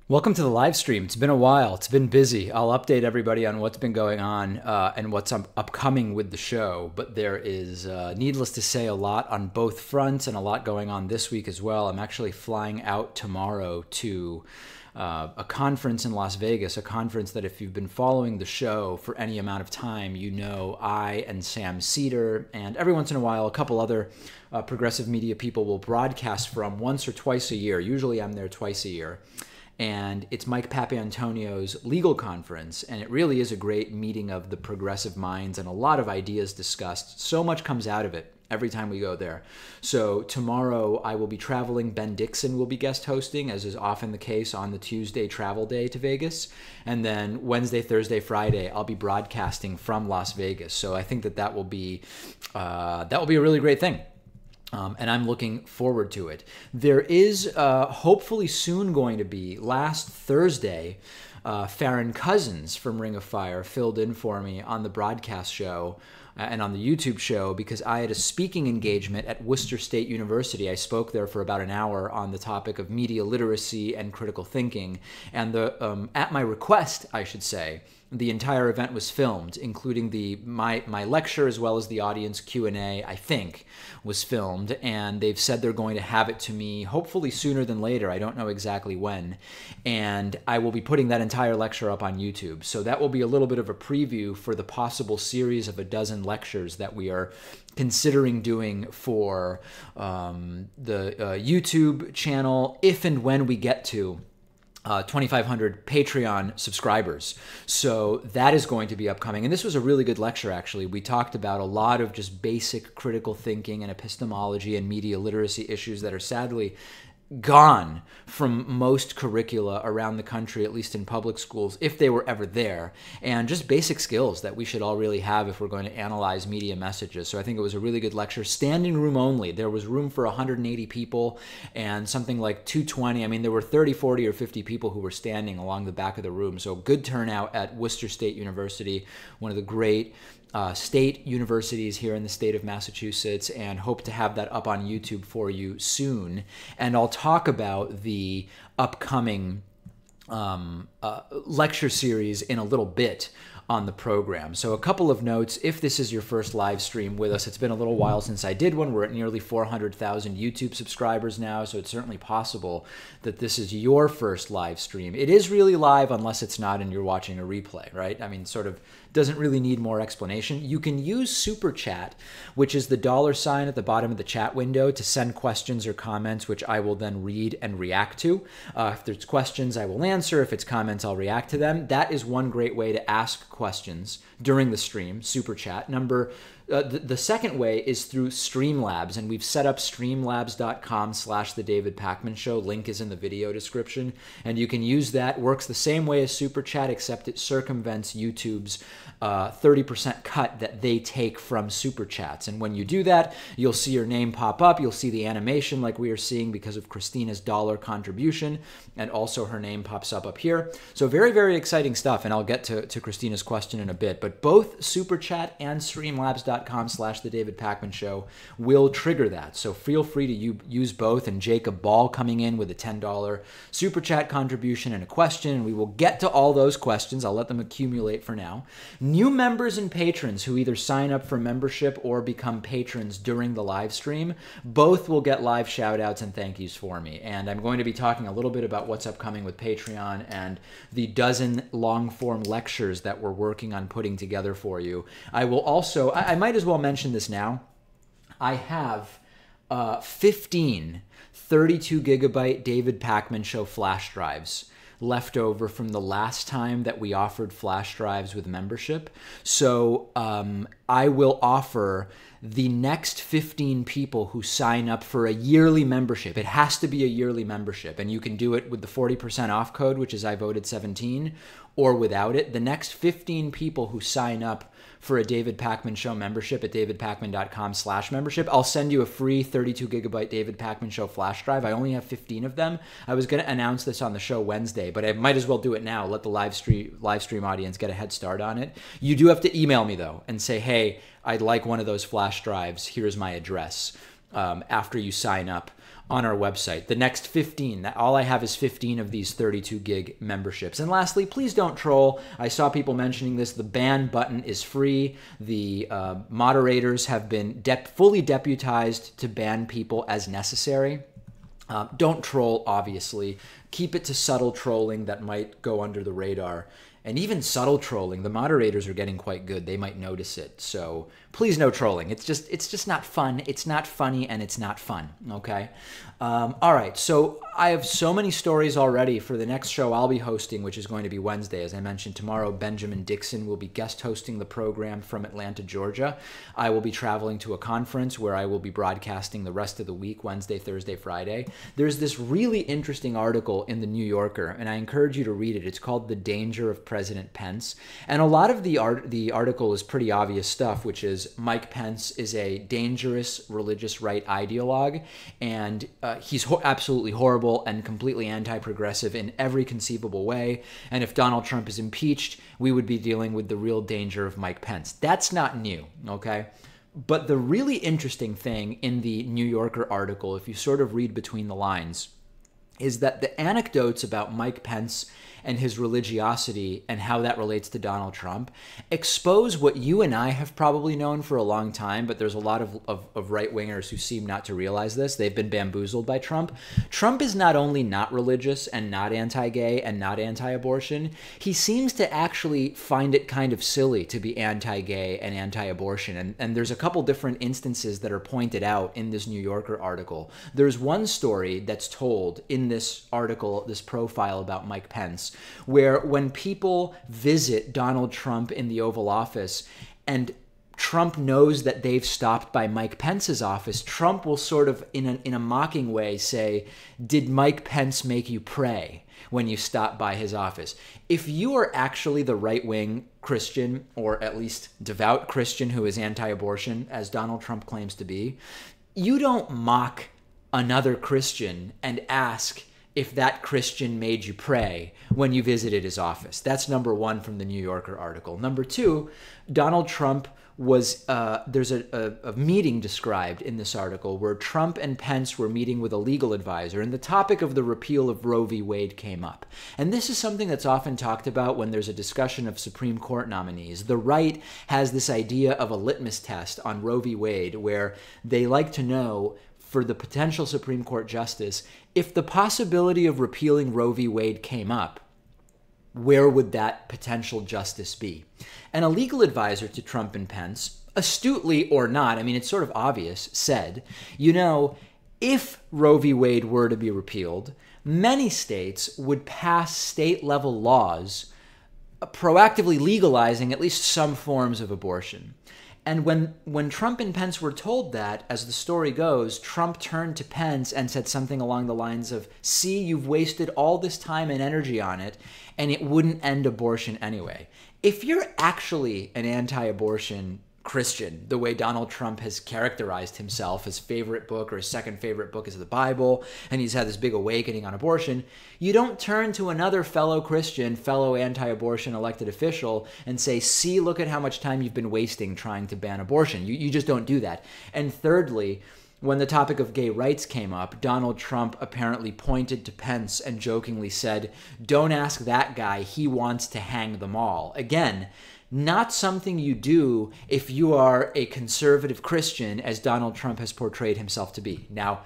Welcome to the live stream. It's been a while. It's been busy. I'll update everybody on what's been going on and what's upcoming with the show. But there is, needless to say, a lot on both fronts and a lot going on this week as well. I'm actually flying out tomorrow to a conference in Las Vegas, a conference that if you've been following the show for any amount of time, you know I and Sam Cedar and every once in a while a couple other progressive media people will broadcast from once or twice a year. Usually I'm there twice a year. And it's Mike Papantonio's legal conference, and it really is a great meeting of the progressive minds and a lot of ideas discussed. So much comes out of it every time we go there. So tomorrow I will be traveling. Ben Dixon will be guest hosting, as is often the case on the Tuesday travel day to Vegas. And then Wednesday, Thursday, Friday, I'll be broadcasting from Las Vegas. So I think that will be a really great thing. And I'm looking forward to it. There is hopefully soon going to be, last Thursday, Farron Cousins from Ring of Fire filled in for me on the broadcast show and on the YouTube show because I had a speaking engagement at Worcester State University. I spoke there for about an hour on the topic of media literacy and critical thinking. And at my request, I should say, the entire event was filmed, including my lecture as well as the audience Q&A, I think, was filmed. And they've said they're going to have it to me hopefully sooner than later. I don't know exactly when. And I will be putting that entire lecture up on YouTube. So that will be a little bit of a preview for the possible series of a dozen lectures that we are considering doing for the YouTube channel if and when we get to 2,500 Patreon subscribers. So that is going to be upcoming. And this was a really good lecture, actually. We talked about a lot of just basic critical thinking and epistemology and media literacy issues that are sadly gone from most curricula around the country, at least in public schools, if they were ever there, and just basic skills that we should all really have if we're going to analyze media messages. So I think it was a really good lecture. Standing room only. There was room for 180 people and something like 220. I mean, there were 30, 40, or 50 people who were standing along the back of the room. So good turnout at Worcester State University, one of the great state universities here in the state of Massachusetts, and hope to have that up on YouTube for you soon. And I'll talk about the upcoming lecture series in a little bit on the program. So a couple of notes. If this is your first live stream with us, it's been a little while since I did one. We're at nearly 400,000 YouTube subscribers now, so it's certainly possible that this is your first live stream. It is really live unless it's not and you're watching a replay, right? I mean, sort of doesn't really need more explanation. You can use Super Chat, which is the $ at the bottom of the chat window, to send questions or comments, which I will then read and react to. If there's questions, I will answer. If it's comments, I'll react to them. That is one great way to ask questions during the stream, Super Chat. The second way is through Streamlabs, and we've set up streamlabs.com/The David Pakman Show. Link is in the video description, and you can use that. Works the same way as Super Chat, except it circumvents YouTube's 30% cut that they take from Super Chats. And when you do that, you'll see your name pop up. You'll see the animation like we are seeing because of Christina's dollar contribution, and also her name pops up here. So very, very exciting stuff, and I'll get to Christina's question in a bit. But both Super Chat and streamlabs.com/The David Pakman Show will trigger that. So feel free to use both. And Jacob Ball coming in with a $10 Super Chat contribution and a question, and we will get to all those questions. I'll let them accumulate for now. New members and patrons who either sign up for membership or become patrons during the live stream, both will get live shout outs and thank yous for me. And I'm going to be talking a little bit about what's upcoming with Patreon and the dozen long form lectures that we're working on putting together for you. I will also, I might as well mention this now. I have 15 32 gigabyte David Pakman Show flash drives left over from the last time that we offered flash drives with membership. So I will offer the next 15 people who sign up for a yearly membership. It has to be a yearly membership, and you can do it with the 40% off code, which is I voted 17, or without it. The next 15 people who sign up for a David Pakman Show membership at davidpakman.com/membership, I'll send you a free 32 gigabyte David Pakman Show flash drive. I only have 15 of them. I was going to announce this on the show Wednesday, but I might as well do it now. Let the live stream audience get a head start on it. You do have to email me, though, and say, hey, I'd like one of those flash drives. Here's my address. after you sign up on our website. The next 15, all I have is 15 of these 32 gig memberships. And lastly, please don't troll. I saw people mentioning this. The ban button is free. The moderators have been fully deputized to ban people as necessary. Don't troll, obviously. Keep it to subtle trolling that might go under the radar. And even subtle trolling, the moderators are getting quite good. They might notice it. So please, no trolling. It's just not fun. It's not funny, and it's not fun. Okay. All right. So I have so many stories already for the next show I'll be hosting, which is going to be Wednesday. As I mentioned, tomorrow Benjamin Dixon will be guest hosting the program from Atlanta, Georgia. I will be traveling to a conference where I will be broadcasting the rest of the week, Wednesday, Thursday, Friday. There's this really interesting article in the New Yorker, and I encourage you to read it. It's called "The Danger of President Pence." And a lot of the article is pretty obvious stuff, which is Mike Pence is a dangerous religious right ideologue, and he's absolutely horrible and completely anti-progressive in every conceivable way. And if Donald Trump is impeached, we would be dealing with the real danger of Mike Pence. That's not new, okay? But the really interesting thing in the New Yorker article, if you sort of read between the lines, is that the anecdotes about Mike Pence and his religiosity and how that relates to Donald Trump expose what you and I have probably known for a long time, but there's a lot of right-wingers who seem not to realize this. They've been bamboozled by Trump. Trump is not only not religious and not anti-gay and not anti-abortion, he seems to actually find it kind of silly to be anti-gay and anti-abortion. And there's a couple different instances that are pointed out in this New Yorker article. There's one story that's told in this article, this profile about Mike Pence, where when people visit Donald Trump in the Oval Office and Trump knows that they've stopped by Mike Pence's office, Trump will sort of, in a mocking way, say, "Did Mike Pence make you pray when you stopped by his office?" If you are actually the right-wing Christian, or at least devout Christian who is anti-abortion, as Donald Trump claims to be, you don't mock another Christian and ask if that Christian made you pray when you visited his office. That's number one from the New Yorker article. Number two, Donald Trump was, there's a meeting described in this article where Trump and Pence were meeting with a legal advisor, and the topic of the repeal of Roe v. Wade came up. And this is something that's often talked about when there's a discussion of Supreme Court nominees. The right has this idea of a litmus test on Roe v. Wade, where they like to know, for the potential Supreme Court justice, if the possibility of repealing Roe v. Wade came up, where would that potential justice be? And a legal advisor to Trump and Pence, astutely or not, I mean, it's sort of obvious, said, you know, if Roe v. Wade were to be repealed, many states would pass state-level laws proactively legalizing at least some forms of abortion. And when Trump and Pence were told that, as the story goes, Trump turned to Pence and said something along the lines of, "See, you've wasted all this time and energy on it, and it wouldn't end abortion anyway." If you're actually an anti-abortion Christian, the way Donald Trump has characterized himself, his favorite book or his second favorite book is the Bible, and he's had this big awakening on abortion, you don't turn to another fellow Christian, fellow anti-abortion elected official and say, "See, look at how much time you've been wasting trying to ban abortion." You just don't do that. And thirdly, when the topic of gay rights came up, Donald Trump apparently pointed to Pence and jokingly said, "Don't ask that guy, he wants to hang them all." Again, not something you do if you are a conservative Christian, as Donald Trump has portrayed himself to be. Now,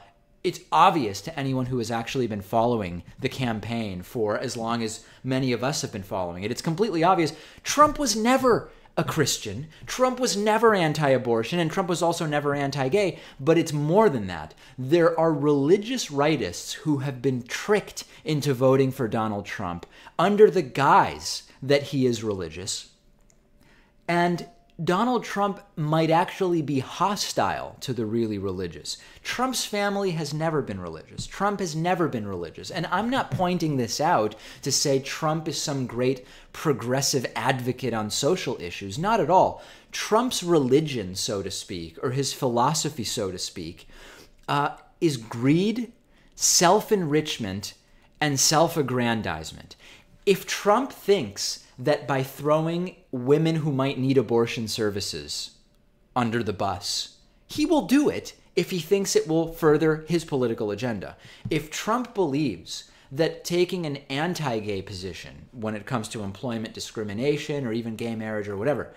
it's obvious to anyone who has actually been following the campaign for as long as many of us have been following it. It's completely obvious. Trump was never a Christian. Trump was never anti-abortion, and Trump was also never anti-gay. But it's more than that. There are religious rightists who have been tricked into voting for Donald Trump under the guise that he is religious. And Donald Trump might actually be hostile to the really religious. Trump's family has never been religious. Trump has never been religious. And I'm not pointing this out to say Trump is some great progressive advocate on social issues. Not at all. Trump's religion, so to speak, or his philosophy, so to speak, is greed, self-enrichment, and self-aggrandizement. If Trump thinks that by throwing women who might need abortion services under the bus, he will do it if he thinks it will further his political agenda. If Trump believes that taking an anti-gay position when it comes to employment discrimination or even gay marriage or whatever,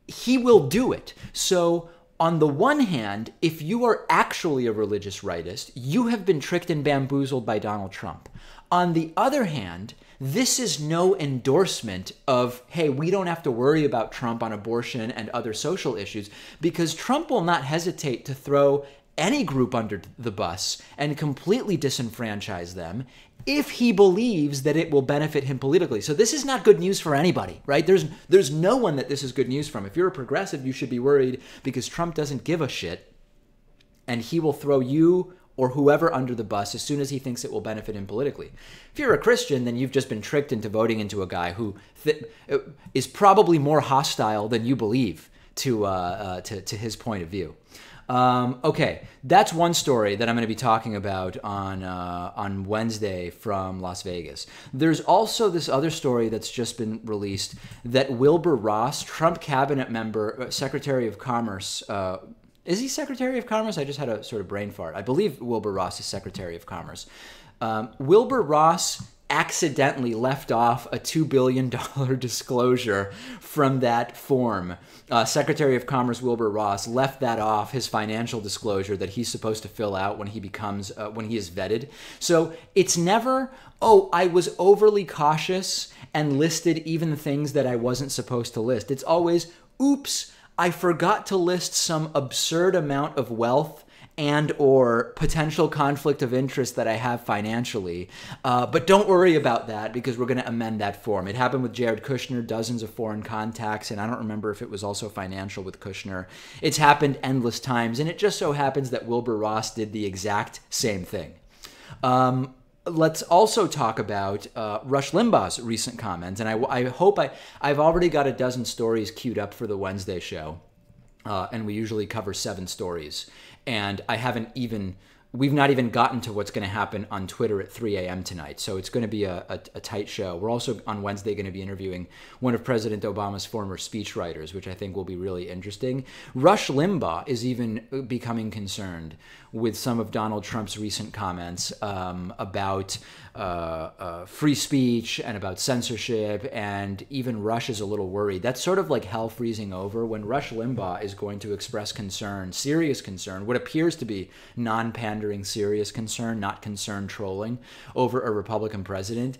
he will do it. So on the one hand, if you are actually a religious rightist, you have been tricked and bamboozled by Donald Trump. On the other hand, this is no endorsement of, hey, we don't have to worry about Trump on abortion and other social issues, because Trump will not hesitate to throw any group under the bus and completely disenfranchise them if he believes that it will benefit him politically. So this is not good news for anybody, right? There's no one that this is good news from. If you're a progressive, you should be worried because Trump doesn't give a shit, and he will throw you or whoever under the bus as soon as he thinks it will benefit him politically. If you're a Christian, then you've just been tricked into voting into a guy who is probably more hostile than you believe to his point of view. Okay, that's one story that I'm going to be talking about on Wednesday from Las Vegas. There's also this other story that's just been released that Wilbur Ross, Trump cabinet member, Secretary of Commerce, is he Secretary of Commerce? I just had a sort of brain fart. I believe Wilbur Ross is Secretary of Commerce. Wilbur Ross accidentally left off a $2 billion disclosure from that form. Secretary of Commerce Wilbur Ross left that off, his financial disclosure that he's supposed to fill out when he becomes, when he is vetted. So it's never, oh, I was overly cautious and listed even the things that I wasn't supposed to list. It's always, oops, I forgot to list some absurd amount of wealth and or potential conflict of interest that I have financially. But don't worry about that because we're going to amend that form. It happened with Jared Kushner, dozens of foreign contacts, and I don't remember if it was also financial with Kushner. It's happened endless times, and it just so happens that Wilbur Ross did the exact same thing. Let's also talk about Rush Limbaugh's recent comments, and I hope I've already got a dozen stories queued up for the Wednesday show, and we usually cover 7 stories. And we've not even gotten to what's going to happen on Twitter at 3 a.m. tonight. So it's going to be a tight show. We're also on Wednesday going to be interviewing one of President Obama's former speechwriters, which I think will be really interesting. Rush Limbaugh is even becoming concerned with some of Donald Trump's recent comments about free speech and about censorship, and even Rush is a little worried. That's sort of like hell freezing over when Rush Limbaugh is going to express concern, serious concern, what appears to be non-pandering serious concern, not concern trolling, over a Republican president.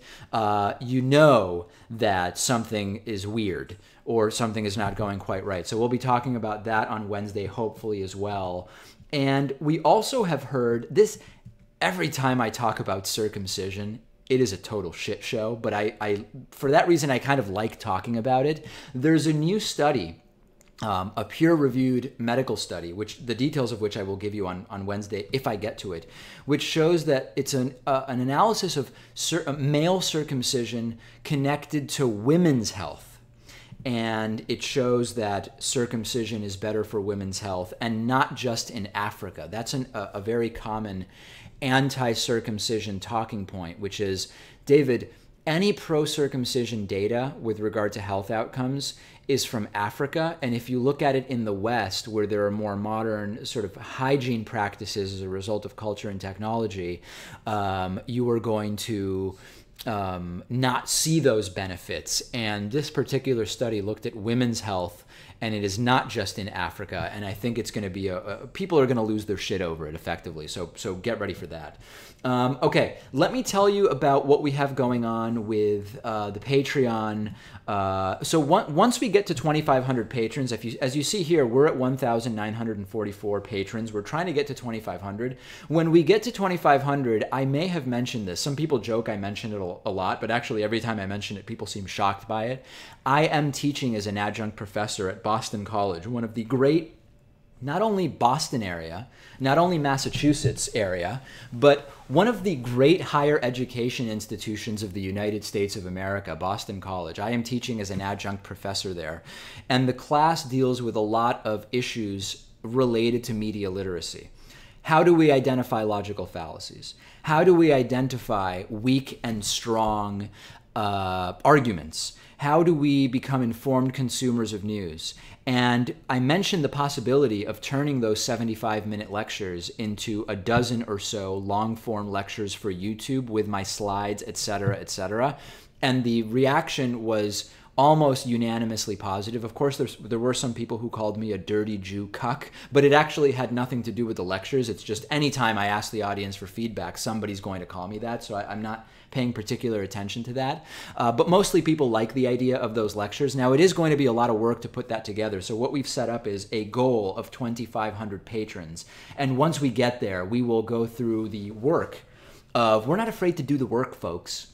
You know that something is weird or something is not going quite right. So we'll be talking about that on Wednesday, hopefully, as well. And we also have heard this, every time I talk about circumcision, it is a total shit show, but I for that reason, I kind of like talking about it. There's a new study, a peer-reviewed medical study, which the details of which I will give you on Wednesday if I get to it, which shows that it's an analysis of male circumcision connected to women's health. And it shows that circumcision is better for women's health, and not just in Africa. That's a very common anti-circumcision talking point, which is, David, any pro-circumcision data with regard to health outcomes is from Africa. And if you look at it in the West, where there are more modern sort of hygiene practices as a result of culture and technology, you are going to not see those benefits. And this particular study looked at women's health, and it is not just in Africa. And I think it's going to be people are going to lose their shit over it effectively. So get ready for that. Okay, let me tell you about what we have going on with the Patreon. So once we get to 2,500 patrons, as you see here, we're at 1,944 patrons. We're trying to get to 2,500. When we get to 2,500, I may have mentioned this. Some people joke I mention it a lot, but actually every time I mention it, people seem shocked by it. I am teaching as an adjunct professor at Boston College, one of the great, not only Boston area, not only Massachusetts area, but one of the great higher education institutions of the United States of America, Boston College. I am teaching as an adjunct professor there. And the class deals with a lot of issues related to media literacy. How do we identify logical fallacies? How do we identify weak and strong arguments? How do we become informed consumers of news? And I mentioned the possibility of turning those 75-minute lectures into a dozen or so long-form lectures for YouTube with my slides, etc., etc. And the reaction was almost unanimously positive. Of course, there were some people who called me a dirty Jew cuck, but it actually had nothing to do with the lectures. It's just anytime I ask the audience for feedback, somebody's going to call me that, so I'm not paying particular attention to that. But mostly people like the idea of those lectures. Now, it is going to be a lot of work to put that together, so what we've set up is a goal of 2,500 patrons. And once we get there, we will go through the work of, we're not afraid to do the work, folks.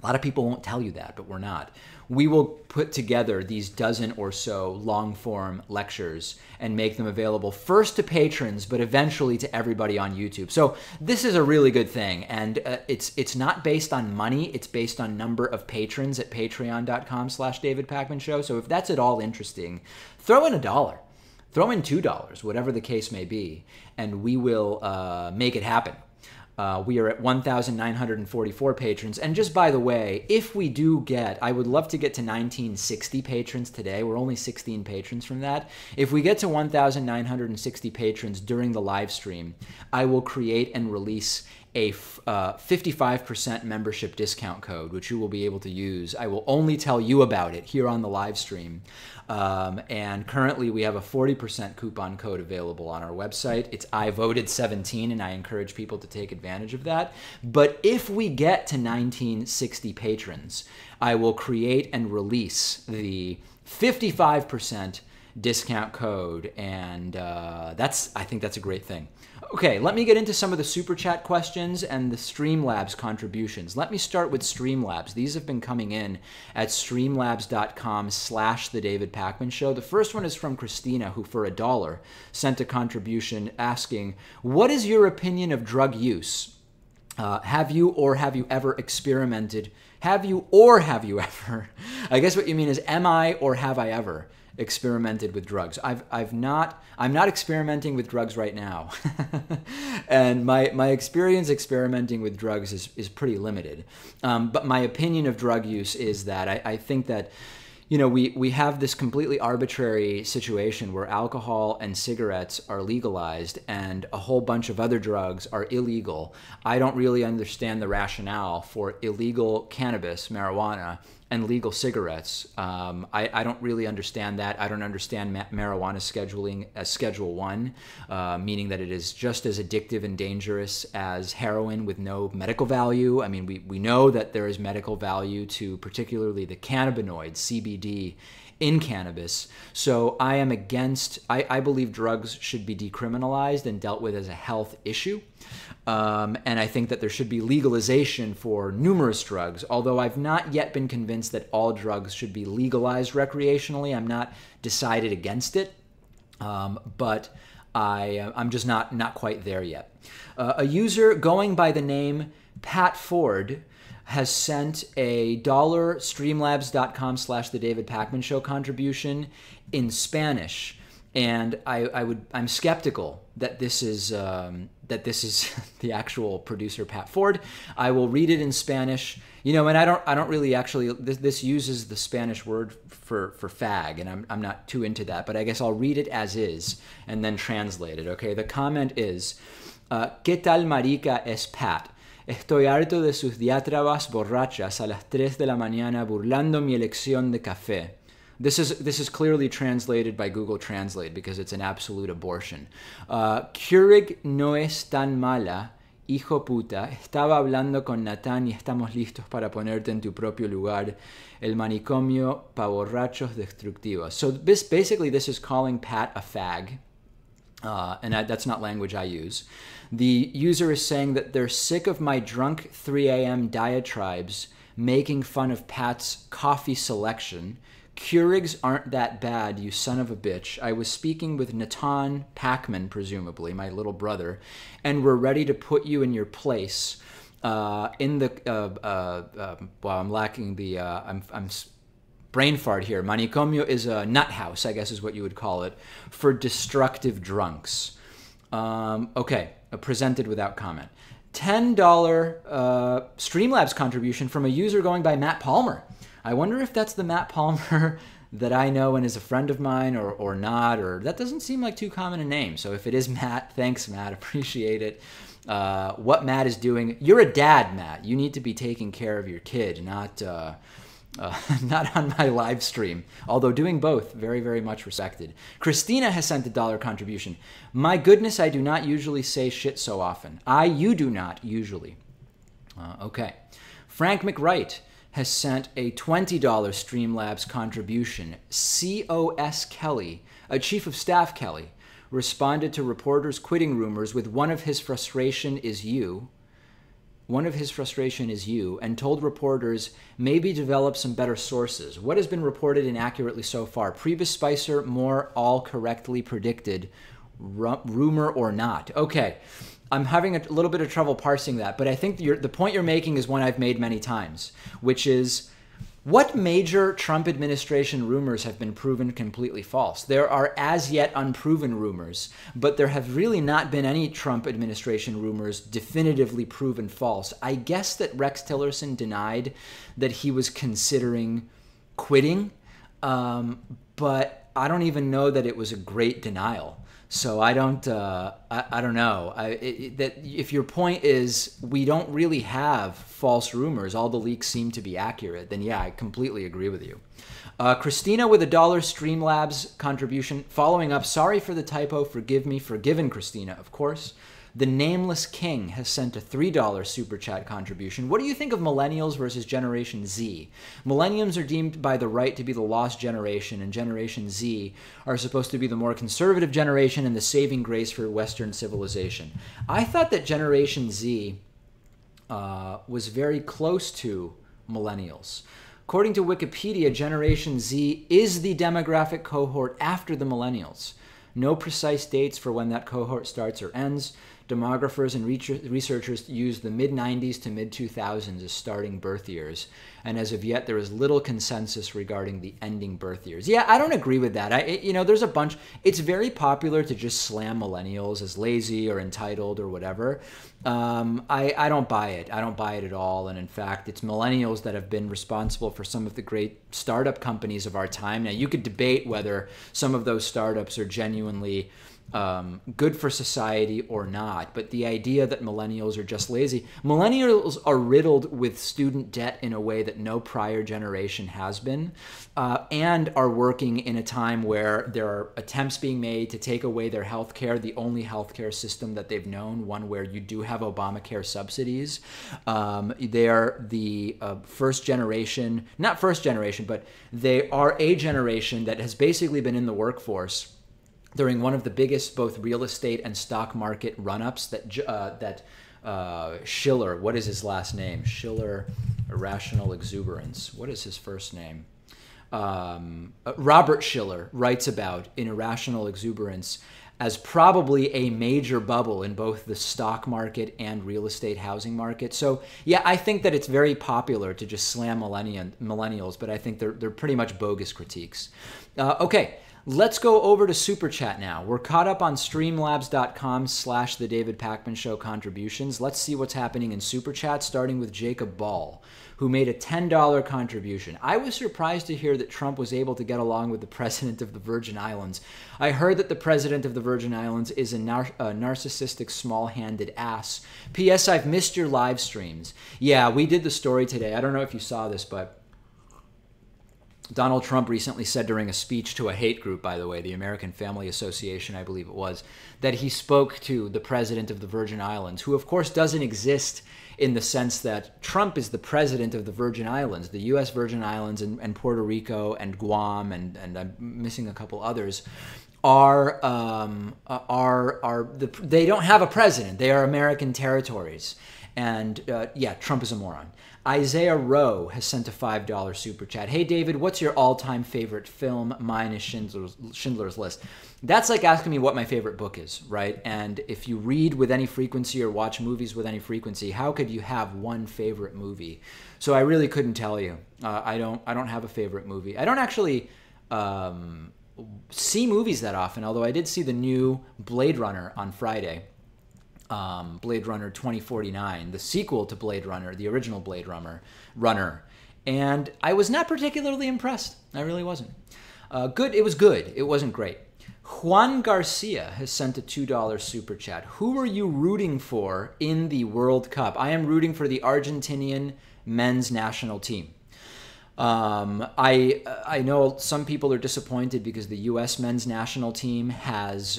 A lot of people won't tell you that, but we're not. We will put together these dozen or so long-form lectures and make them available first to patrons, but eventually to everybody on YouTube. So this is a really good thing, and it's not based on money. It's based on number of patrons at patreon.com/David Pakman Show. So if that's at all interesting, throw in $1. Throw in $2, whatever the case may be, and we will make it happen. We are at 1,944 patrons. And just by the way, if we do get, I would love to get to 1,960 patrons today. We're only 16 patrons from that. If we get to 1,960 patrons during the live stream, I will create and release a 55% membership discount code, which you will be able to use. I will only tell you about it here on the live stream. And currently we have a 40% coupon code available on our website. It's I voted 17, and I encourage people to take advantage of that. But if we get to 1,960 patrons, I will create and release the 55% discount code, and I think that's a great thing. Okay, let me get into some of the Super Chat questions and the Streamlabs contributions. Let me start with Streamlabs. These have been coming in at streamlabs.com/The David Pakman Show. The first one is from Christina, who for $1 sent a contribution asking, what is your opinion of drug use? Have you ever experimented? Have you ever? I guess what you mean is, am I or have I ever experimented with drugs? I'm not experimenting with drugs right now. And my experience experimenting with drugs is pretty limited. But my opinion of drug use is that I think that, you know, we have this completely arbitrary situation where alcohol and cigarettes are legalized and a whole bunch of other drugs are illegal. I don't really understand the rationale for illegal cannabis, marijuana, and legal cigarettes. I don't really understand that. I don't understand marijuana scheduling as Schedule 1, meaning that it is just as addictive and dangerous as heroin with no medical value. I mean, we know that there is medical value to particularly the cannabinoids, CBD, in cannabis. So I am against, I believe drugs should be decriminalized and dealt with as a health issue. And I think that there should be legalization for numerous drugs, although I've not yet been convinced that all drugs should be legalized recreationally. I'm not decided against it, but I'm just not quite there yet. A user going by the name Pat Ford has sent a $1 streamlabs.com/The David Pakman Show contribution in Spanish. And I'm skeptical that this is the actual producer, Pat Ford. I will read it in Spanish, you know, and I don't really actually, this uses the Spanish word for fag, and I'm not too into that, but I guess I'll read it as is and then translate it. Okay, the comment is, ¿Qué tal marica es Pat? Estoy harto de sus diatribas borrachas a las 3 de la mañana burlando mi elección de café. This is clearly translated by Google Translate because it's an absolute abortion. Keurig no es tan mala, hijo puta. Estaba hablando con Natán y estamos listos para ponerte en tu propio lugar. El manicomio pa borrachos destructivos. So basically this is calling Pat a fag. And that's not language I use. The user is saying that they're sick of my drunk 3 a.m. diatribes making fun of Pat's coffee selection. Keurigs aren't that bad, you son of a bitch. I was speaking with Natan Pakman, presumably, my little brother, and we're ready to put you in your place. Well, I'm lacking the, I'm brain fart here. Manicomio is a nut house, I guess is what you would call it, for destructive drunks. Okay, presented without comment. $10 Streamlabs contribution from a user going by Matt Palmer. I wonder if that's the Matt Palmer that I know and is a friend of mine or not, or that doesn't seem like too common a name. So if it is Matt, thanks, Matt. Appreciate it. What Matt is doing, you're a dad, Matt. You need to be taking care of your kid, not not on my live stream. Although doing both, very, very much respected. Christina has sent a $1 contribution. My goodness, I do not usually say shit so often. You do not usually. Okay. Frank McWright has sent a $20 Streamlabs contribution. C.O.S. Kelly, a Chief of Staff Kelly, responded to reporters' quitting rumors with one of his frustration is you, and told reporters maybe develop some better sources. What has been reported inaccurately so far? Priebus Spicer, more all correctly predicted, rumor or not? Okay. I'm having a little bit of trouble parsing that, but I think the point you're making is one I've made many times, which is what major Trump administration rumors have been proven completely false? There are as yet unproven rumors, but there have really not been any Trump administration rumors definitively proven false. I guess that Rex Tillerson denied that he was considering quitting, but I don't even know that it was a great denial. So I don't know. That if your point is we don't really have false rumors, all the leaks seem to be accurate, then yeah, I completely agree with you. Christina with a $1 Streamlabs contribution. Following up, sorry for the typo, forgive me, forgiven Christina, of course. The Nameless King has sent a $3 super chat contribution. What do you think of Millennials versus Generation Z? Millennials are deemed by the right to be the lost generation, and Generation Z are supposed to be the more conservative generation and the saving grace for Western civilization. I thought that Generation Z was very close to Millennials. According to Wikipedia, Generation Z is the demographic cohort after the Millennials. No precise dates for when that cohort starts or ends. Demographers and researchers use the mid-90s to mid-2000s as starting birth years, and as of yet, there is little consensus regarding the ending birth years. Yeah, I don't agree with that. There's a bunch. It's very popular to just slam millennials as lazy or entitled or whatever. I don't buy it. I don't buy it at all. And in fact, it's millennials that have been responsible for some of the great startup companies of our time. Now, you could debate whether some of those startups are genuinely good for society or not, but the idea that millennials are just lazy. Millennials are riddled with student debt in a way that no prior generation has been, and are working in a time where there are attempts being made to take away their health care, the only health care system that they've known, one where you do have Obamacare subsidies. They're the first generation, not first generation, but they are a generation that has basically been in the workforce during one of the biggest both real estate and stock market run-ups that Schiller, what is his last name? Schiller, Irrational Exuberance. What is his first name? Robert Schiller writes about in Irrational Exuberance as probably a major bubble in both the stock market and real estate housing market. So yeah, I think that it's very popular to just slam millennials, but I think they're pretty much bogus critiques. Okay. Let's go over to Super Chat now. We're caught up on streamlabs.com/The David Pakman Show contributions. Let's see what's happening in Super Chat, starting with Jacob Ball, who made a $10 contribution. I was surprised to hear that Trump was able to get along with the president of the Virgin Islands. I heard that the president of the Virgin Islands is a narcissistic, small-handed ass. P.S. I've missed your live streams. Yeah, we did the story today. I don't know if you saw this, but Donald Trump recently said during a speech to a hate group, by the way, the American Family Association, I believe it was, that he spoke to the president of the Virgin Islands, who of course doesn't exist in the sense that Trump is the president of the Virgin Islands. The U.S. Virgin Islands and Puerto Rico and Guam and I'm missing a couple others they don't have a president. They are American territories. And yeah, Trump is a moron. Isaiah Rowe has sent a $5 super chat. Hey, David, what's your all-time favorite film? Mine is Schindler's List. That's like asking me what my favorite book is, right? And if you read with any frequency or watch movies with any frequency, how could you have one favorite movie? So I really couldn't tell you. I don't have a favorite movie. I don't actually see movies that often, although I did see the new Blade Runner on Friday. Blade Runner 2049, the sequel to Blade Runner, the original Blade Runner. And I was not particularly impressed. I really wasn't. Good. It was good. It wasn't great. Juan Garcia has sent a $2 super chat. Who are you rooting for in the World Cup? I am rooting for the Argentinian men's national team. I know some people are disappointed because the U.S. men's national team has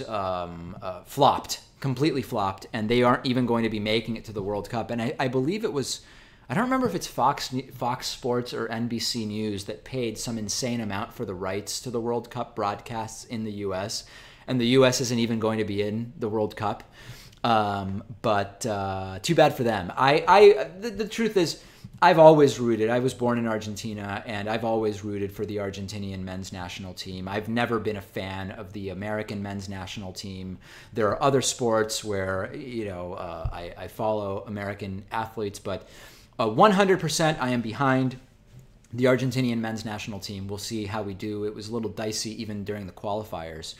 flopped, completely flopped, and they aren't even going to be making it to the World Cup. And I believe it was, I don't remember if it's Fox Sports or NBC News that paid some insane amount for the rights to the World Cup broadcasts in the U.S., and the U.S. isn't even going to be in the World Cup. But too bad for them. The truth is, I've always rooted. I was born in Argentina, and I've always rooted for the Argentinian men's national team. I've never been a fan of the American men's national team. There are other sports where, I follow American athletes, but 100% I am behind the Argentinian men's national team. We'll see how we do. It was a little dicey even during the qualifiers.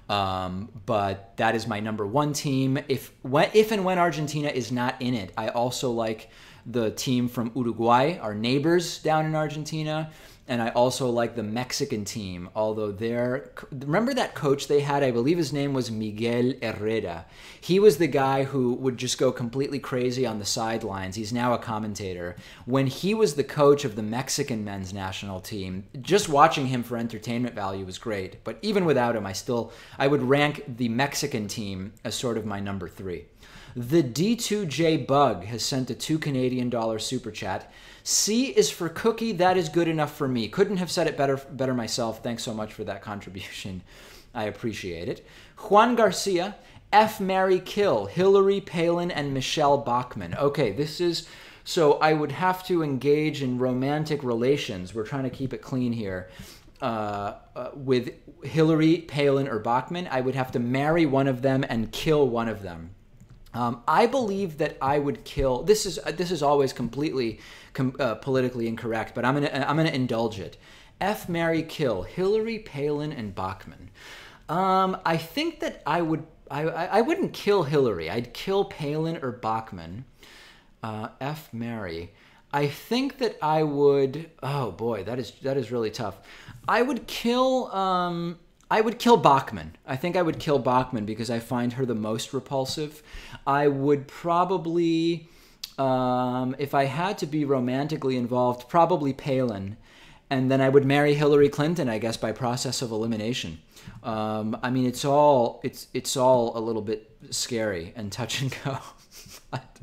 But that is my number one team. If and when Argentina is not in it, I also like the team from Uruguay, our neighbors down in Argentina, and I also like the Mexican team, although remember that coach they had? I believe his name was Miguel Herrera. He was the guy who would just go completely crazy on the sidelines. He's now a commentator. When he was the coach of the Mexican men's national team, just watching him for entertainment value was great. But even without him, I would rank the Mexican team as sort of my number 3. The D2J Bug has sent a $2 Canadian super chat. C is for cookie. That is good enough for me. Couldn't have said it better myself. Thanks so much for that contribution. I appreciate it. Juan Garcia, F, marry, kill. Hillary, Palin, and Michelle Bachmann. Okay, so I would have to engage in romantic relations. We're trying to keep it clean here. With Hillary, Palin, or Bachmann, I would have to marry one of them and kill one of them. I believe that I would kill. This is always completely politically incorrect, but I'm gonna indulge it. F, marry, kill. Hillary, Palin, and Bachmann. I think that I wouldn't kill Hillary. I'd kill Palin or Bachmann. F, marry. I think that I would. Oh boy, that is really tough. I would kill Bachmann. I think I would kill Bachmann because I find her the most repulsive. I would probably, if I had to be romantically involved, probably Palin. And then I would marry Hillary Clinton, I guess, by process of elimination. I mean, it's all a little bit scary and touch and go. But,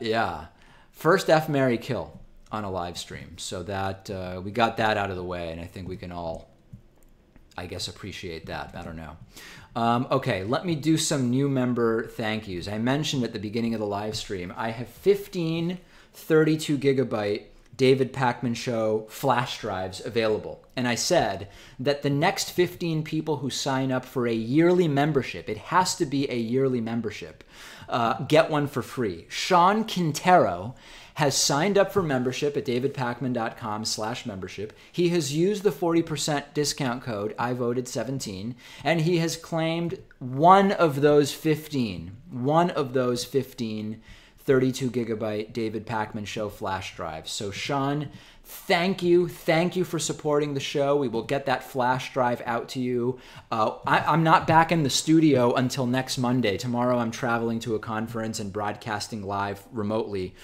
yeah. First F, marry, kill on a live stream. So that we got that out of the way, and I think we can all, I guess, appreciate that. I don't know. Okay, let me do some new member thank yous. I mentioned at the beginning of the live stream, I have 15 32 gigabyte David Pakman Show flash drives available. And I said that the next 15 people who sign up for a yearly membership, it has to be a yearly membership, get one for free. Sean Quintero has signed up for membership at davidpakman.com/membership. He has used the 40% discount code, I voted 17, and he has claimed one of those 15 32 gigabyte David Pakman Show flash drives. So Sean, thank you for supporting the show. We will get that flash drive out to you. I'm not back in the studio until next Monday. Tomorrow I'm traveling to a conference and broadcasting live remotely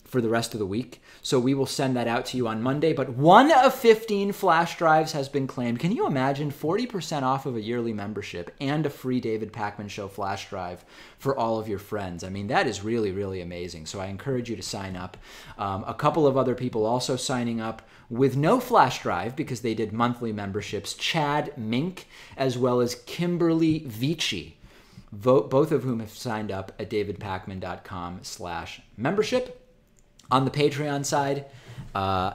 for the rest of the week. So we will send that out to you on Monday. But one of 15 flash drives has been claimed. Can you imagine 40% off of a yearly membership and a free David Pakman Show flash drive for all of your friends? I mean, that is really, really amazing. So I encourage you to sign up. A couple of other people also signing up with no flash drive because they did monthly memberships. Chad Mink, as well as Kimberly Vici, both of whom have signed up at davidpakman.com/membership. On the Patreon side,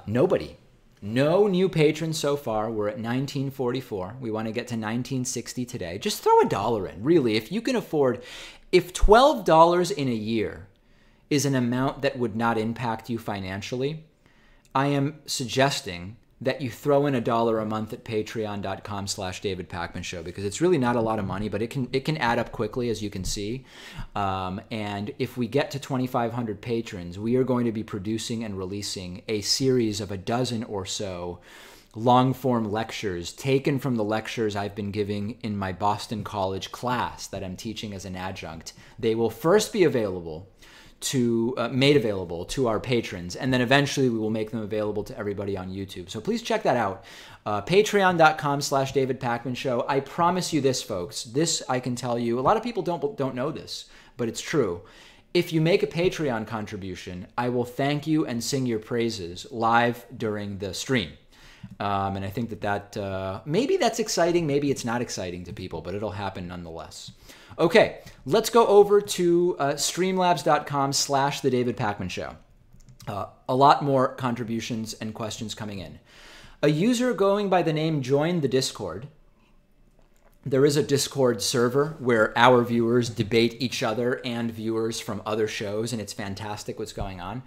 nobody. No new patrons so far. We're at 1944. We want to get to 1960 today. Just throw $1 in. Really, if you can afford, if $12 in a year is an amount that would not impact you financially, I am suggesting that you throw in $1 a month at patreon.com/David Pakman Show, because it's really not a lot of money, but it can add up quickly, as you can see. And if we get to 2,500 patrons, we are going to be producing and releasing a series of a dozen or so long-form lectures taken from the lectures I've been giving in my Boston College class that I'm teaching as an adjunct. They will first be available made available to our patrons, and then eventually we will make them available to everybody on YouTube. So please check that out. Patreon.com/David Pakman Show. I promise you this, folks. This I can tell you. A lot of people don't know this, but it's true. If you make a Patreon contribution, I will thank you and sing your praises live during the stream. And I think that maybe that's exciting, maybe it's not exciting to people, but it'll happen nonetheless. Okay, let's go over to streamlabs.com/The David Pakman Show. A lot more contributions and questions coming in. A user going by the name Join the Discord. There is a Discord server where our viewers debate each other and viewers from other shows, and it's fantastic what's going on.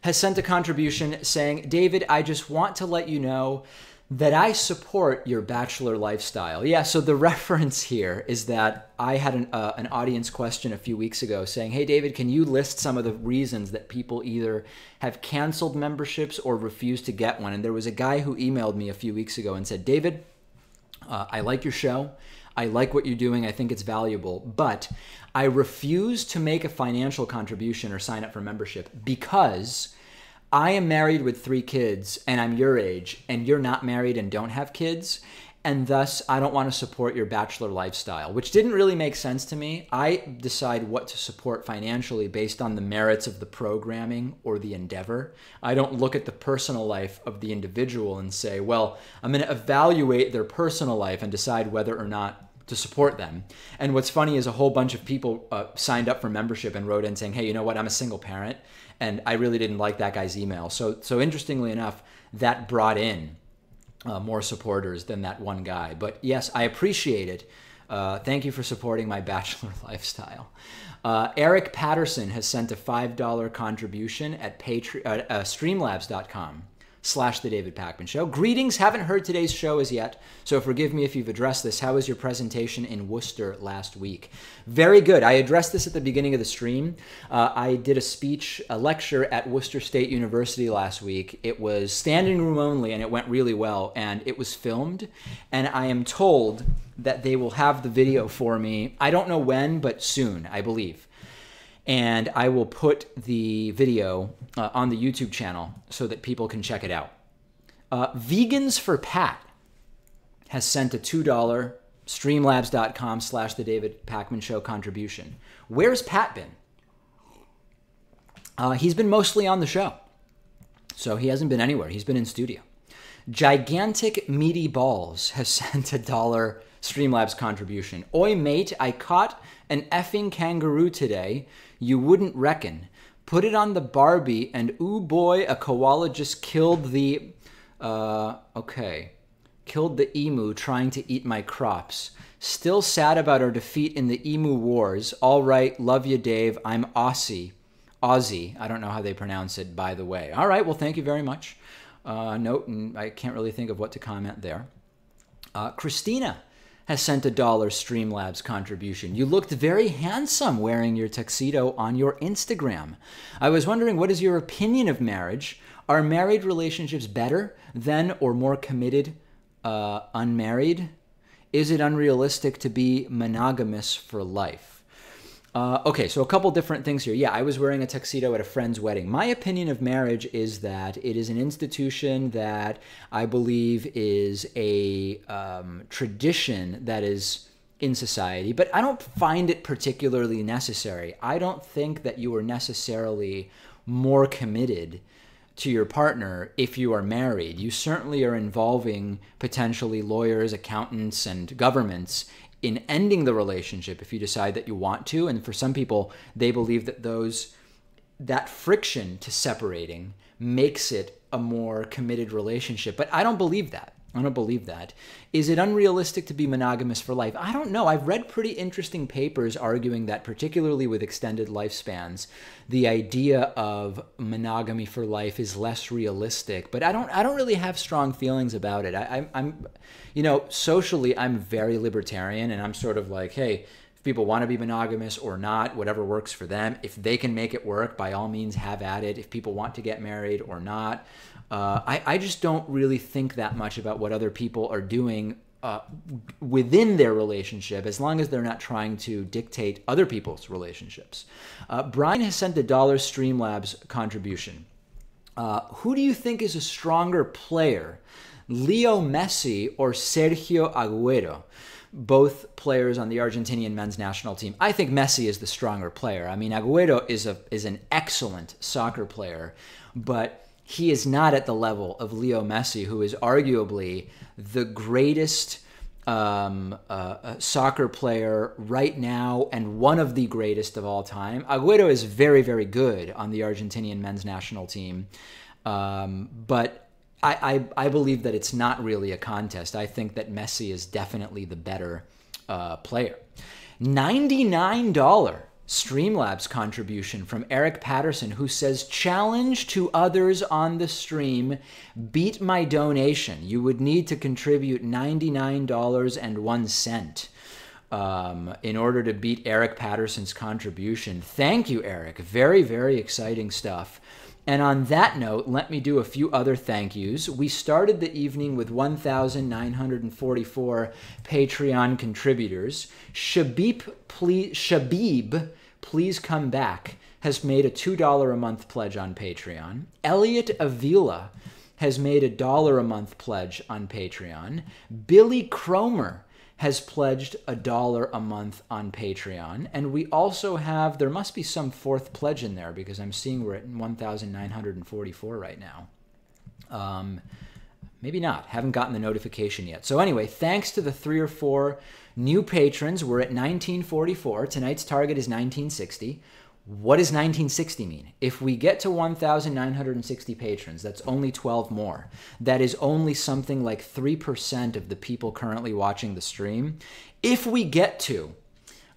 Has sent a contribution saying, David, I just want to let you know that I support your bachelor lifestyle. Yeah, so the reference here is that I had an audience question a few weeks ago saying, hey, David, can you list some of the reasons that people either have canceled memberships or refuse to get one? And there was a guy who emailed me a few weeks ago and said, David, I like your show. I like what you're doing. I think it's valuable, but I refuse to make a financial contribution or sign up for membership because I am married with 3 kids and I'm your age and you're not married and don't have kids. And thus I don't want to support your bachelor lifestyle, which didn't really make sense to me. I decide what to support financially based on the merits of the programming or the endeavor. I don't look at the personal life of the individual and say, well, I'm going to evaluate their personal life and decide whether or not to support them. And what's funny is a whole bunch of people signed up for membership and wrote in saying, hey, you know what? I'm a single parent and I really didn't like that guy's email. So interestingly enough, that brought in more supporters than that one guy. But yes, I appreciate it. Thank you for supporting my bachelor lifestyle. Eric Patterson has sent a $5 contribution at streamlabs.com/The David Pakman Show. Greetings. Haven't heard today's show as yet, so forgive me if you've addressed this. How was your presentation in Worcester last week? Very good. I addressed this at the beginning of the stream. I did a lecture at Worcester State University last week. It was standing room only, and it went really well, and it was filmed, and I am told that they will have the video for me. I don't know when, but soon, I believe. And I will put the video on the YouTube channel so that people can check it out. Vegans for Pat has sent a $2 streamlabs.com/The David Pakman Show contribution. Where's Pat been? He's been mostly on the show. So he hasn't been anywhere. He's been in studio. Gigantic Meaty Balls has sent a $1 Streamlabs contribution. Oi, mate, I caught an effing kangaroo today. You wouldn't reckon. Put it on the Barbie, and ooh boy, a koala just killed the, killed the emu trying to eat my crops. Still sad about our defeat in the emu wars. All right, love you, Dave. I'm Aussie. I don't know how they pronounce it, by the way. All right, well, thank you very much. Note, and I can't really think of what to comment there. Christina has sent a $1 Streamlabs contribution. You looked very handsome wearing your tuxedo on your Instagram. I was wondering, what is your opinion of marriage? Are married relationships better than or more committed unmarried? Is it unrealistic to be monogamous for life? Okay, so a couple different things here. Yeah, I was wearing a tuxedo at a friend's wedding. My opinion of marriage is that it is an institution that I believe is a tradition that is in society, but I don't find it particularly necessary. I don't think that you are necessarily more committed to your partner if you are married. You certainly are involving potentially lawyers, accountants, and governments in ending the relationship if you decide that you want to. And for some people, they believe that that friction to separating makes it a more committed relationship. But I don't believe that. I don't believe that. Is it unrealistic to be monogamous for life? I don't know. I've read pretty interesting papers arguing that, particularly with extended lifespans, the idea of monogamy for life is less realistic. But I don't really have strong feelings about it. I'm socially, I'm very libertarian, and I'm sort of like, hey, if people want to be monogamous or not, whatever works for them. If they can make it work, by all means, have at it. If people want to get married or not. I just don't really think that much about what other people are doing within their relationship, as long as they're not trying to dictate other people's relationships. Brian has sent a $1 Streamlabs contribution. Who do you think is a stronger player, Leo Messi or Sergio Aguero? Both players on the Argentinian men's national team. I think Messi is the stronger player. I mean, Aguero is an excellent soccer player, but he is not at the level of Leo Messi, who is arguably the greatest soccer player right now and one of the greatest of all time. Aguero is very, very good on the Argentinian men's national team, but I believe that it's not really a contest. I think that Messi is definitely the better player. $99 Streamlabs contribution from Eric Patterson, who says, challenge to others on the stream, beat my donation. You would need to contribute $99.01 in order to beat Eric Patterson's contribution. Thank you, Eric. Very, very exciting stuff. And on that note, let me do a few other thank yous. We started the evening with 1,944 Patreon contributors. Shabib, please come back, has made a $2 a month pledge on Patreon. Elliot Avila has made a $1 a month pledge on Patreon. Billy Cromer has pledged $1 a month on Patreon. And we also have, there must be some fourth pledge in there because I'm seeing we're at 1,944 right now. Maybe not. Haven't gotten the notification yet. So anyway, thanks to the 3 or 4 new patrons, we're at 1944. Tonight's target is 1960. What does 1960 mean? If we get to 1,960 patrons, that's only 12 more. That is only something like 3% of the people currently watching the stream. If we get to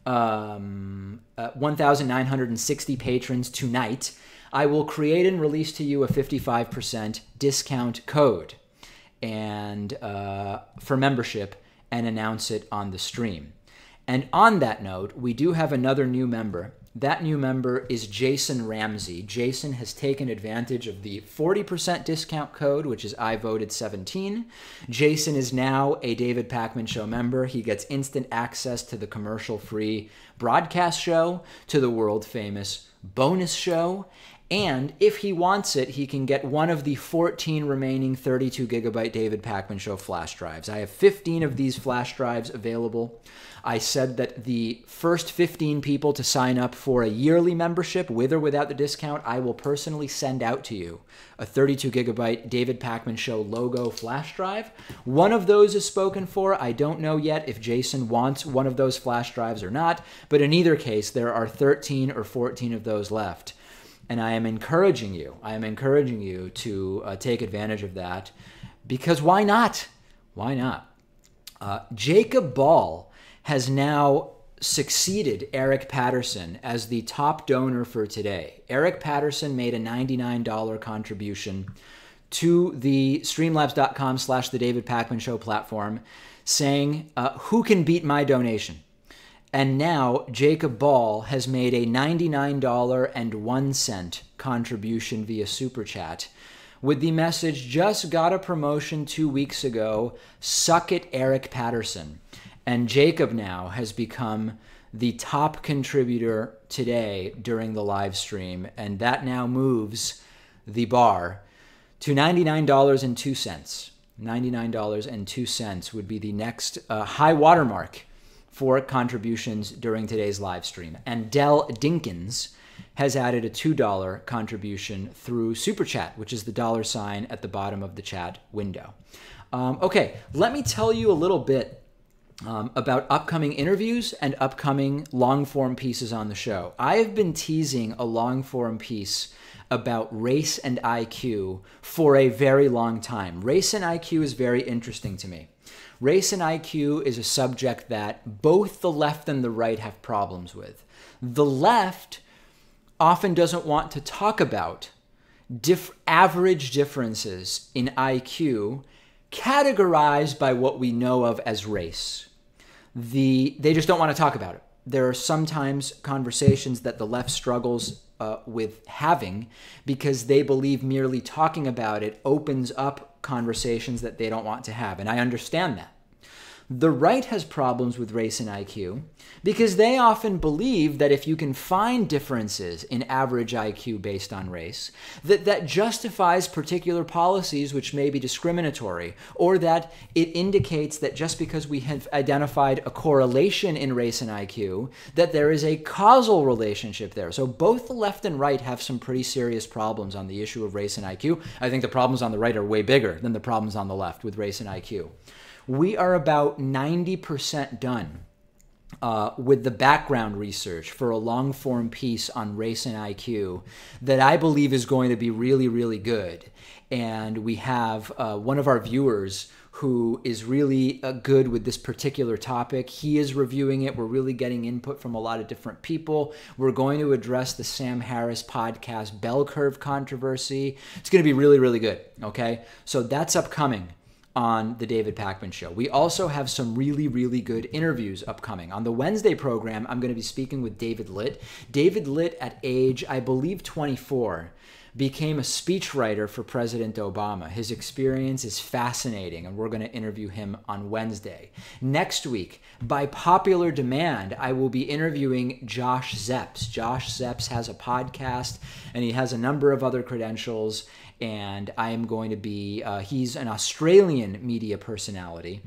1,960 patrons tonight, I will create and release to you a 55% discount code and for membership and announce it on the stream. And on that note, we do have another new member. That new member is Jason Ramsey. Jason has taken advantage of the 40% discount code, which is I voted 17. Jason is now a David Pakman Show member. He gets instant access to the commercial-free broadcast show, to the world-famous bonus show, and if he wants it, he can get one of the 14 remaining 32-gigabyte David Pakman Show flash drives. I have 15 of these flash drives available. I said that the first 15 people to sign up for a yearly membership, with or without the discount, I will personally send out to you a 32-gigabyte David Pakman Show logo flash drive. One of those is spoken for. I don't know yet if Jason wants one of those flash drives or not, but in either case, there are 13 or 14 of those left. And I am encouraging you to take advantage of that, because why not? Why not? Jacob Ball has now succeeded Eric Patterson as the top donor for today. Eric Patterson made a $99 contribution to the streamlabs.com/The David Pakman Show platform saying, who can beat my donation? And now Jacob Ball has made a $99.01 contribution via Super Chat with the message, just got a promotion 2 weeks ago, suck it, Eric Patterson. And Jacob now has become the top contributor today during the live stream, and that now moves the bar to $99.02. $99.02 would be the next high watermark for contributions during today's live stream. And Dell Dinkins has added a $2 contribution through Super Chat, which is the $ at the bottom of the chat window. Okay, let me tell you a little bit about upcoming interviews and upcoming long-form pieces on the show. I have been teasing a long-form piece about race and IQ for a very long time. Race and IQ is very interesting to me. Race and IQ is a subject that both the left and the right have problems with. The left often doesn't want to talk about average differences in IQ categorized by what we know of as race. They just don't want to talk about it. There are sometimes conversations that the left struggles with having because they believe merely talking about it opens up conversations that they don't want to have. And I understand that. The right has problems with race and IQ because they often believe that if you can find differences in average IQ based on race, that justifies particular policies which may be discriminatory, or that it indicates that just because we have identified a correlation in race and IQ, that there is a causal relationship there. So both the left and right have some pretty serious problems on the issue of race and IQ. I think the problems on the right are way bigger than the problems on the left with race and IQ. We are about 90% done with the background research for a long-form piece on race and IQ that I believe is going to be really, really good. And we have one of our viewers who is really good with this particular topic. He is reviewing it. We're really getting input from a lot of different people. We're going to address the Sam Harris podcast bell curve controversy. It's going to be really, really good, okay? So that's upcoming on the David Pakman Show. We also have some really, really good interviews upcoming. On the Wednesday program, I'm going to be speaking with David Litt. David Litt, at age, I believe, 24, became a speechwriter for President Obama. His experience is fascinating, and we're going to interview him on Wednesday. Next week, by popular demand, I will be interviewing Josh Zepps. Josh Zepps has a podcast, and he has a number of other credentials, and I am going to be, he's an Australian media personality,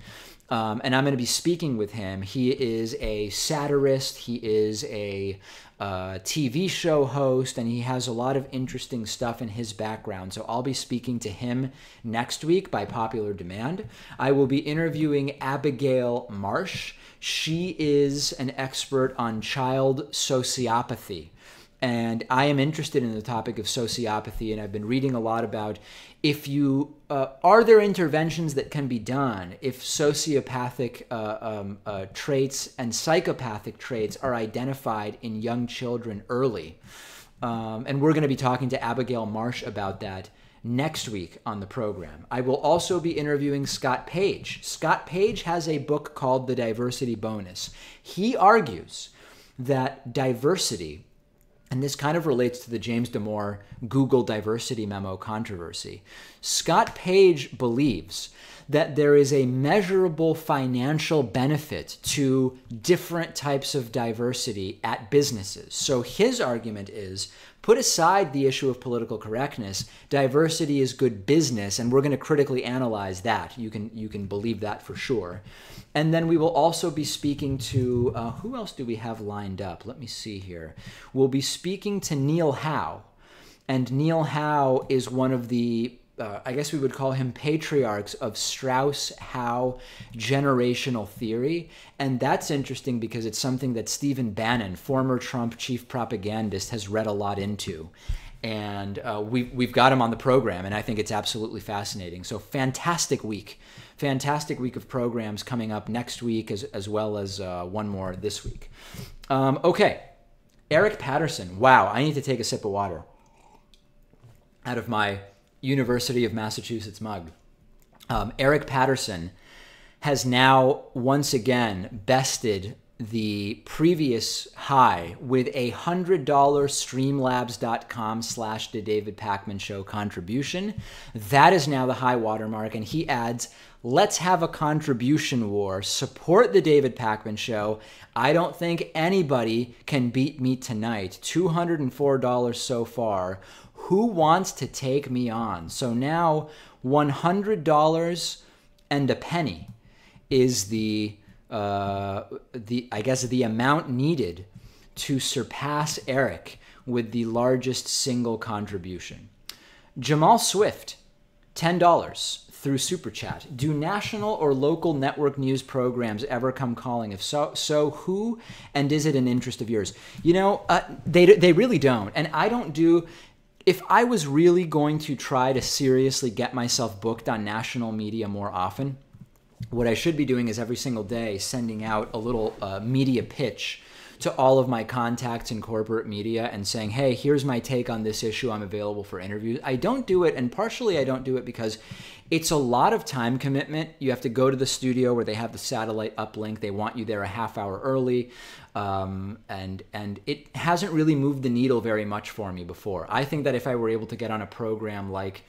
and I'm going to be speaking with him. He is a satirist, he is a TV show host, and he has a lot of interesting stuff in his background. So I'll be speaking to him next week by popular demand. I will be interviewing Abigail Marsh. She is an expert on child sociopathy. And I am interested in the topic of sociopathy, and I've been reading a lot about if you are there interventions that can be done if sociopathic traits and psychopathic traits are identified in young children early. And we're going to be talking to Abigail Marsh about that next week on the program. I will also be interviewing Scott Page. Scott Page has a book called The Diversity Bonus. He argues that diversity, and this kind of relates to the James Damore Google diversity memo controversy. Scott Page believes that there is a measurable financial benefit to different types of diversity at businesses. So his argument is, put aside the issue of political correctness, diversity is good business, and we're going to critically analyze that. You can believe that for sure. And then we will also be speaking to, who else do we have lined up? Let me see here. We'll be speaking to Neil Howe. And Neil Howe is one of the, I guess we would call him patriarchs of Strauss-Howe generational theory. And that's interesting because it's something that Stephen Bannon, former Trump chief propagandist, has read a lot into. And we've got him on the program, and I think it's absolutely fascinating. So fantastic week of programs coming up next week, as well as one more this week. Okay, Eric Patterson. Wow, I need to take a sip of water out of my University of Massachusetts mug. Eric Patterson has now once again bested the previous high with a $100 streamlabs.com/The David Pakman Show contribution. That is now the high watermark, and he adds, let's have a contribution war. Support the David Pakman Show. I don't think anybody can beat me tonight. $204 so far. Who wants to take me on? So now $100 and a penny is the I guess the amount needed to surpass Eric with the largest single contribution. Jamal Swift, $10 through Super Chat. Do national or local network news programs ever come calling? If so who, and is it an interest of yours? You know, they really don't. And I don't do if I was really going to try to seriously get myself booked on national media more often, what I should be doing is every single day sending out a little media pitch to all of my contacts in corporate media and saying, hey, here's my take on this issue. I'm available for interviews. I don't do it, and partially I don't do it because it's a lot of time commitment. You have to go to the studio where they have the satellite uplink. They want you there a half hour early. And it hasn't really moved the needle very much for me before. I think that if I were able to get on a program like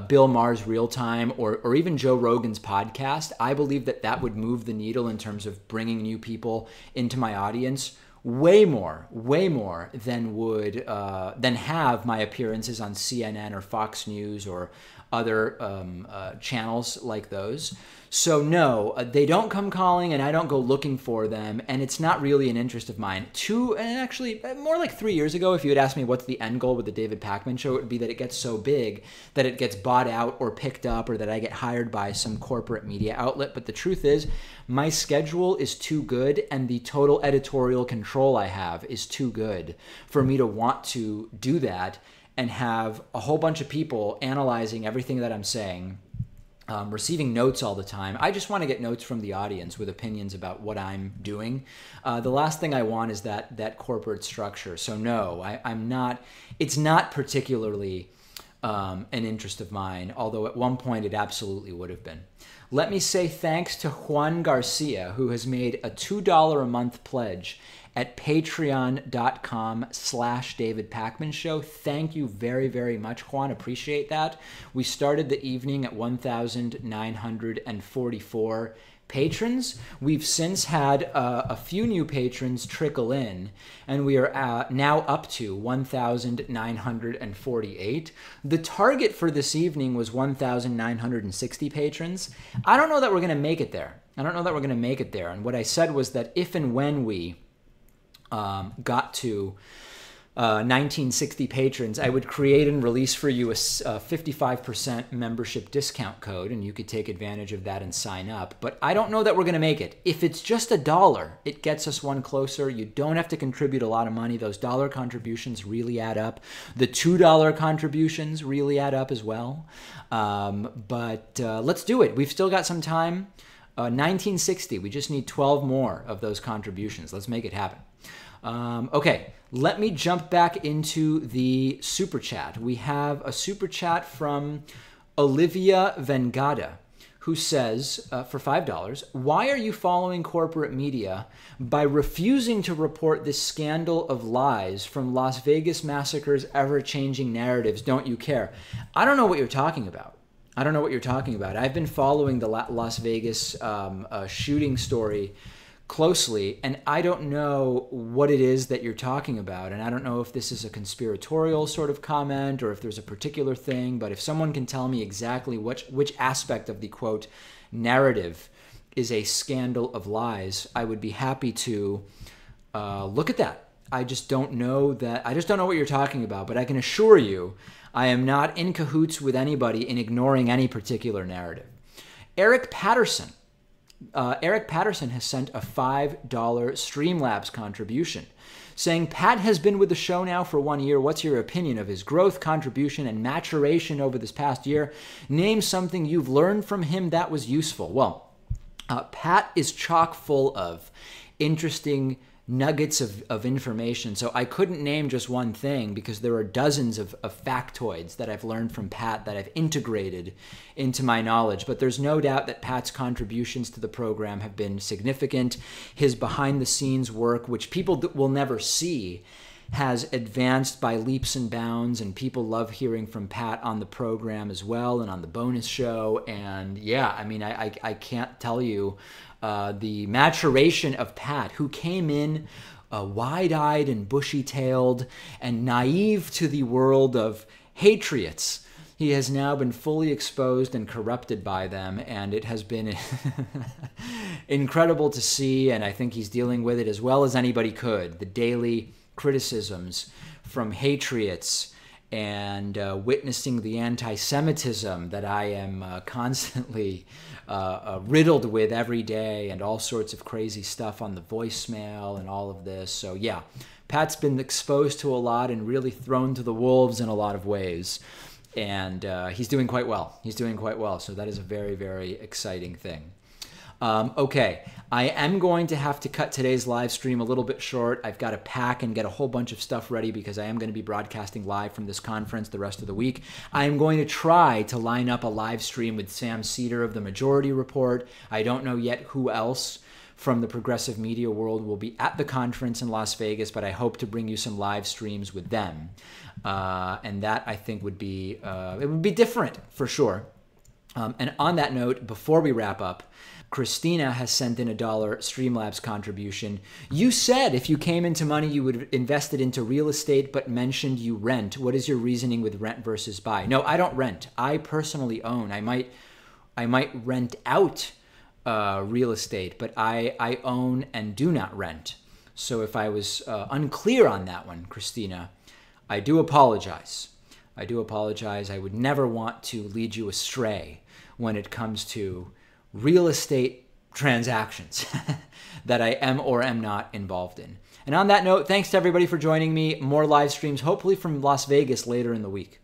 Bill Maher's Real Time or even Joe Rogan's podcast, I believe that that would move the needle in terms of bringing new people into my audience way more than have my appearances on CNN or Fox News or other channels like those. So no, they don't come calling and I don't go looking for them, and it's not really an interest of mine. Actually more like 3 years ago, if you had asked me what's the end goal with the David Pakman Show, it would be that it gets so big that it gets bought out or picked up or that I get hired by some corporate media outlet. But the truth is, my schedule is too good and the total editorial control I have is too good for me to want to do that and have a whole bunch of people analyzing everything that I'm saying, receiving notes all the time. I just want to get notes from the audience with opinions about what I'm doing. The last thing I want is that corporate structure. So no, I'm not. It's not particularly an interest of mine, although at one point it absolutely would have been. Let me say thanks to Juan Garcia, who has made a $2 a month pledge at patreon.com/David Pakman Show. Thank you very, very much, Juan. Appreciate that. We started the evening at 1,944 patrons. We've since had a few new patrons trickle in, and we are now up to 1,948. The target for this evening was 1,960 patrons. I don't know that we're going to make it there. And what I said was that if and when we got to 1960 patrons, I would create and release for you a 55% membership discount code, and you could take advantage of that and sign up. But I don't know that we're going to make it. If it's just $1, it gets us one closer. You don't have to contribute a lot of money. Those dollar contributions really add up. The $2 contributions really add up as well. But let's do it. We've still got some time. 1960. We just need 12 more of those contributions. Let's make it happen. Okay, let me jump back into the super chat. We have a super chat from Olivia Vengada, who says, for $5, why are you following corporate media by refusing to report this scandal of lies from Las Vegas massacre's ever-changing narratives? Don't you care? I don't know what you're talking about. I've been following the Las Vegas shooting story closely, and I don't know what it is that you're talking about, and I don't know if this is a conspiratorial sort of comment or if there's a particular thing, but if someone can tell me exactly which aspect of the, quote, narrative is a scandal of lies, I would be happy to look at that. I just don't know what you're talking about, but I can assure you I am not in cahoots with anybody in ignoring any particular narrative. Eric Patterson has sent a $5 Streamlabs contribution saying, Pat has been with the show now for 1 year. What's your opinion of his growth, contribution, and maturation over this past year? Name something you've learned from him that was useful. Well, Pat is chock full of interesting nuggets of information. So I couldn't name just one thing because there are dozens of factoids that I've learned from Pat that I've integrated into my knowledge. But there's no doubt that Pat's contributions to the program have been significant. His behind-the-scenes work, which people will never see, has advanced by leaps and bounds, and people love hearing from Pat on the program as well and on the bonus show. And yeah, I mean, I can't tell you the maturation of Pat, who came in wide-eyed and bushy-tailed and naive to the world of Hatriots. He has now been fully exposed and corrupted by them, and it has been incredible to see, and I think he's dealing with it as well as anybody could. The daily criticisms from Hatriots and witnessing the anti-Semitism that I am constantly riddled with every day, and all sorts of crazy stuff on the voicemail and all of this. So yeah, Pat's been exposed to a lot and really thrown to the wolves in a lot of ways. And he's doing quite well. He's doing quite well. So that is a very, very exciting thing. Okay, I am going to have to cut today's live stream a little bit short. I've got to pack and get a whole bunch of stuff ready because I am going to be broadcasting live from this conference the rest of the week. I am going to try to line up a live stream with Sam Seder of the Majority Report. I don't know yet who else from the progressive media world will be at the conference in Las Vegas, but I hope to bring you some live streams with them. And that, I think, would be it would be different for sure. And on that note, before we wrap up, Christina has sent in $1 Streamlabs contribution. You said if you came into money, you would invest it into real estate, but mentioned you rent. What is your reasoning with rent versus buy? No, I don't rent. I personally own. I might rent out real estate, but I own and do not rent. So if I was unclear on that one, Christina, I do apologize. I do apologize. I would never want to lead you astray when it comes to real estate transactions that I am or am not involved in. And on that note, thanks to everybody for joining me. More live streams, hopefully from Las Vegas later in the week.